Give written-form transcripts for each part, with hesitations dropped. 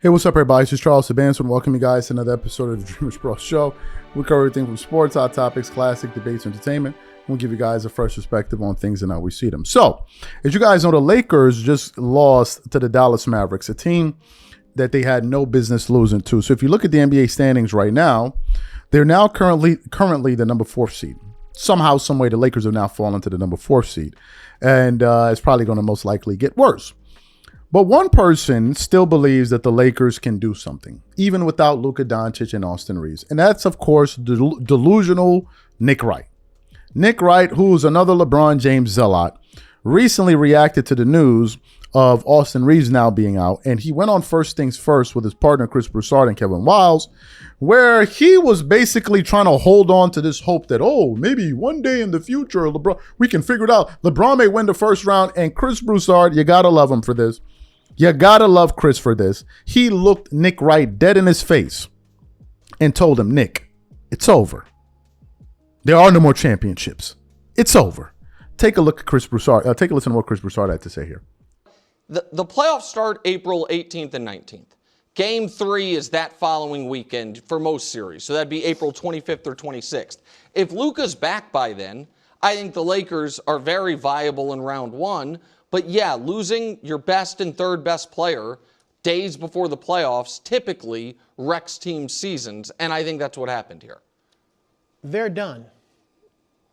Hey, what's up, everybody? This is Charles Sabanson. Welcome you guys to another episode of the DREAMERSPRO show. We cover everything from sports, hot topics, classic debates, entertainment. We'll give you guys a fresh perspective on things and how we see them. So, as you guys know, the Lakers just lost to the Dallas Mavericks, a team that they had no business losing to. So, if you look at the NBA standings right now, they're now currently the number 4 seed. Somehow, some way, the Lakers have now fallen to the number 4 seed, and it's probably going to most likely get worse. But one person still believes that the Lakers can do something, even without Luka Doncic and Austin Reeves. And that's, of course, delusional Nick Wright. Nick Wright, who's another LeBron James zealot, recently reacted to the news of Austin Reeves now being out. And he went on First Things First with his partner, Chris Broussard and Kevin Wiles, where he was basically trying to hold on to this hope that, oh, maybe one day in the future, LeBron, we can figure it out. LeBron may win the first round. And Chris Broussard, you got to love him for this. You gotta love Chris for this. He looked Nick Wright dead in his face and told him, Nick, it's over. There are no more championships. It's over. Take a look at Chris Broussard. Take a listen to what Chris Broussard had to say here. The playoffs start April 18th and 19th. Game 3 is that following weekend for most series. So that'd be April 25th or 26th. If Luka's back by then, I think the Lakers are very viable in round 1. But yeah, losing your best and third best player days before the playoffs typically wrecks team seasons, and I think that's what happened here. They're done.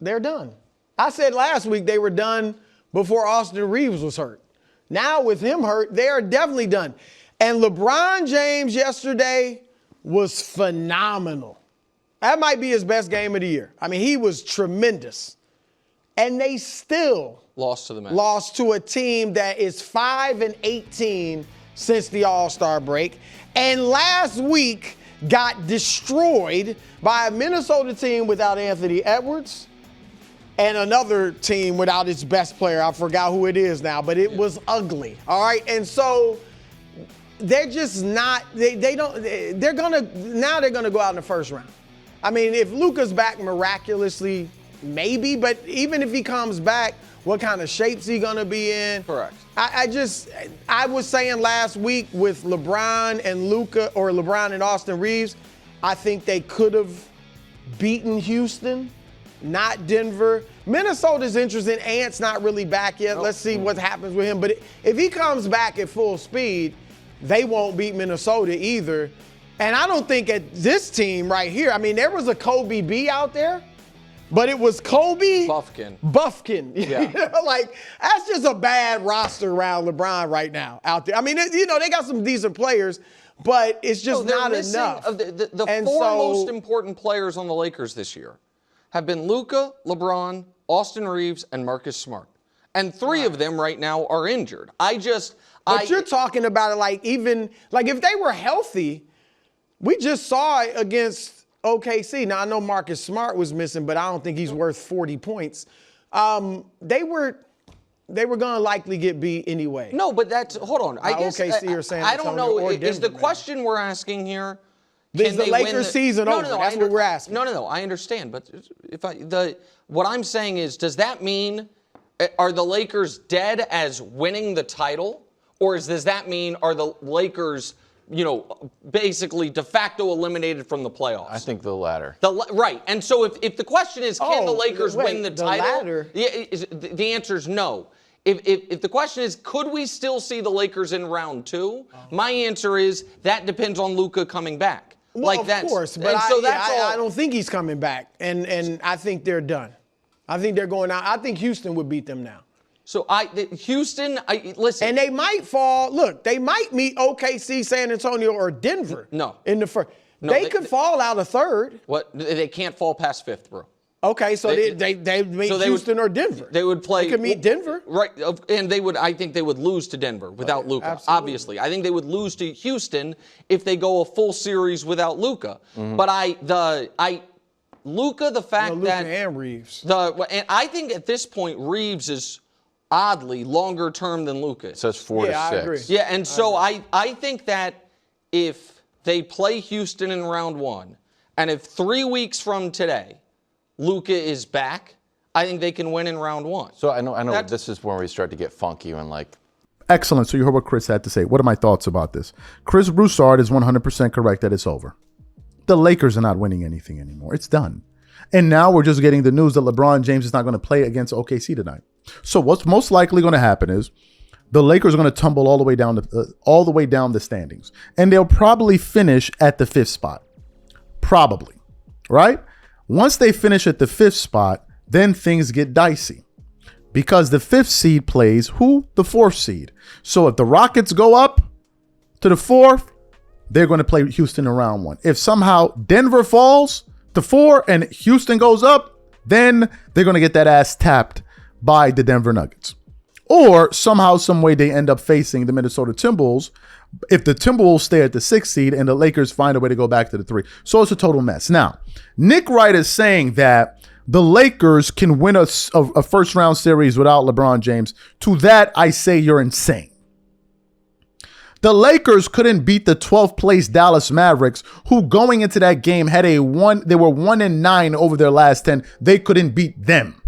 They're done. I said last week they were done before Austin Reeves was hurt. Now with him hurt, they are definitely done. And LeBron James yesterday was phenomenal. That might be his best game of the year. I mean, he was tremendous. And they still lost to the Mets. Lost to a team that is 5-18 since the All-Star break. And last week got destroyed by a Minnesota team without Anthony Edwards and another team without its best player. I forgot who it is now, but it was ugly. All right. And so they're just not, they're gonna go out in the first round. I mean, if Luka's back miraculously, maybe, but even if he comes back, what kind of shape's he gonna be in? Correct. I was saying last week with LeBron and Luka, or LeBron and Austin Reeves, I think they could have beaten Houston, not Denver. Minnesota's interesting. Ant's not really back yet. Let's see what happens with him. But if he comes back at full speed, they won't beat Minnesota either. And I don't think at this team right here, I mean, there was a Kobe B out there. But it was Kobe Buffkin. Yeah. You know, like, that's just a bad roster around LeBron right now out there. I mean, you know, they got some decent players, but it's just not enough. The four most important players on the Lakers this year have been Luka, LeBron, Austin Reeves, and Marcus Smart. And 3 of them right now are injured. But you're talking about it like even, like if they were healthy, we just saw it against OKC. Now, I know Marcus Smart was missing, but I don't think he's worth 40 points. They were going to likely get beat anyway. No, but hold on. I guess OKC or San Antonio, I don't know. Denver, is the question we're asking here? Is the Lakers season over? That's what we're asking. No. I understand, but what I'm saying is, does that mean are the Lakers dead as winning the title, or does that mean are the Lakers, you know, basically de facto eliminated from the playoffs? I think the latter. Right. And so if the question is, can the Lakers win the title? Latter? The answer is no. If the question is, could we still see the Lakers in round 2? My answer is that depends on Luka coming back. Well, of course, but I don't think he's coming back, and I think they're done. I think they're going out. I think Houston would beat them now. So Houston, listen. And they might fall. Look, they might meet OKC, San Antonio, or Denver. No. In the first. No, they could fall out of third. What? They can't fall past 5th, bro. Okay, so they meet Houston or Denver. They would play. They could meet Denver. Right, and they would. I think they would lose to Denver without Luka. Absolutely. Obviously, I think they would lose to Houston if they go a full series without Luka. Mm-hmm. But Luka, the fact Luka that and Reeves. And I think at this point Reeves is oddly longer term than Luka. So it's 4 to 6. I agree. Yeah, and so I think that if they play Houston in round 1, and if 3 weeks from today Luka is back, I think they can win in round 1. So I know this is where we start to get funky and like Excellent. So you heard what Chris had to say. What are my thoughts about this? Chris Broussard is 100% correct that it's over. The Lakers are not winning anything anymore. It's done. And now we're just getting the news that LeBron James is not going to play against OKC tonight. So what's most likely going to happen is the Lakers are going to tumble all the way down the standings, and they'll probably finish at the 5th spot. Probably, right? Once they finish at the 5th spot, then things get dicey because the 5th seed plays who? The 4th seed. So if the Rockets go up to the 4th, they're going to play Houston in round 1. If somehow Denver falls to 4 and Houston goes up, then they're going to get that ass tapped by the Denver Nuggets. Or somehow, some way, they end up facing the Minnesota Timberwolves if the Timberwolves stay at the 6th seed and the Lakers find a way to go back to the 3. So it's a total mess. Now, Nick Wright is saying that the Lakers can win a first-round series without LeBron James. To that, I say you're insane. The Lakers couldn't beat the 12th place Dallas Mavericks, who going into that game had they were 1-9 over their last 10. They couldn't beat them.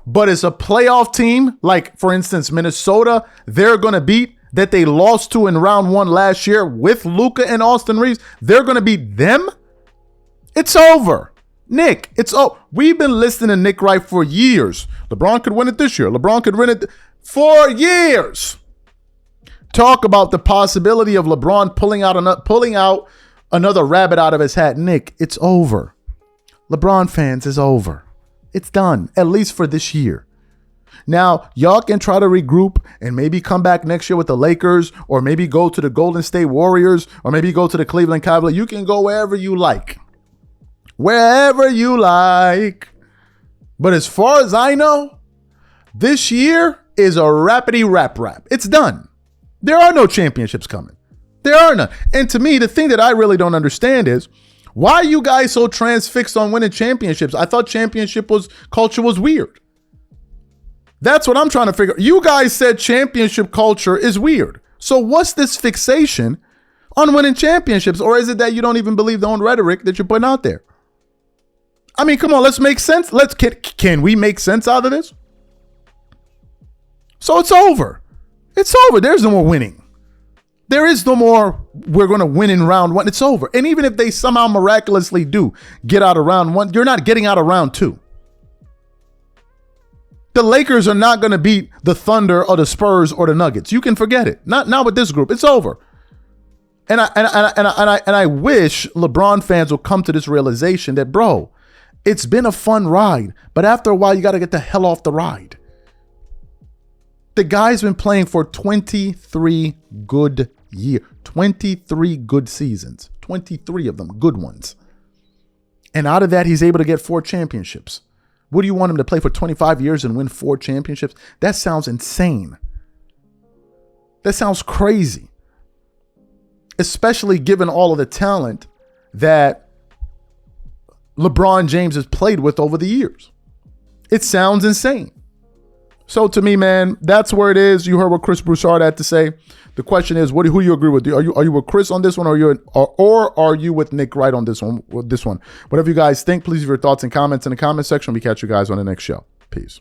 But as a playoff team, like for instance, Minnesota, they're going to beat that they lost to in round 1 last year with Luka and Austin Reeves. They're going to beat them. It's over. Nick, we've been listening to Nick Wright for years. LeBron could win it this year. LeBron could win it for years. Talk about the possibility of LeBron pulling out another rabbit out of his hat. Nick, it's over. LeBron fans, it's over. It's done, at least for this year. Now, y'all can try to regroup and maybe come back next year with the Lakers, or maybe go to the Golden State Warriors, or maybe go to the Cleveland Cavaliers. You can go wherever you like. Wherever you like. But as far as I know, this year is a rappity rap. It's done. There are no championships coming. There are none. And to me, the thing that I really don't understand is, why are you guys so transfixed on winning championships? I thought culture was weird. That's what I'm trying to figure. You guys said championship culture is weird. So what's this fixation on winning championships? Or is it that you don't even believe the own rhetoric that you're putting out there? I mean, come on, let's make sense. Can we make sense out of this? So it's over. It's over. There's no more winning. There is no more, we're going to win in round 1. It's over. And even if they somehow miraculously do get out of round 1, you're not getting out of round 2. The Lakers are not going to beat the Thunder or the Spurs or the Nuggets. You can forget it. Not with this group. It's over. And I wish LeBron fans will come to this realization that, bro, it's been a fun ride, but after a while, you got to get the hell off the ride. The guy's been playing for 23 good years, 23 good seasons, 23 of them good ones. And out of that, he's able to get 4 championships. What do you want him to play for 25 years and win 4 championships? That sounds insane. That sounds crazy. Especially given all of the talent that LeBron James has played with over the years. It sounds insane. So to me, man, that's where it is. You heard what Chris Broussard had to say. The question is, who do you agree with? Are you with Chris on this one, or are you with Nick Wright on this one? Whatever you guys think, please leave your thoughts and comments in the comment section. We catch you guys on the next show. Peace.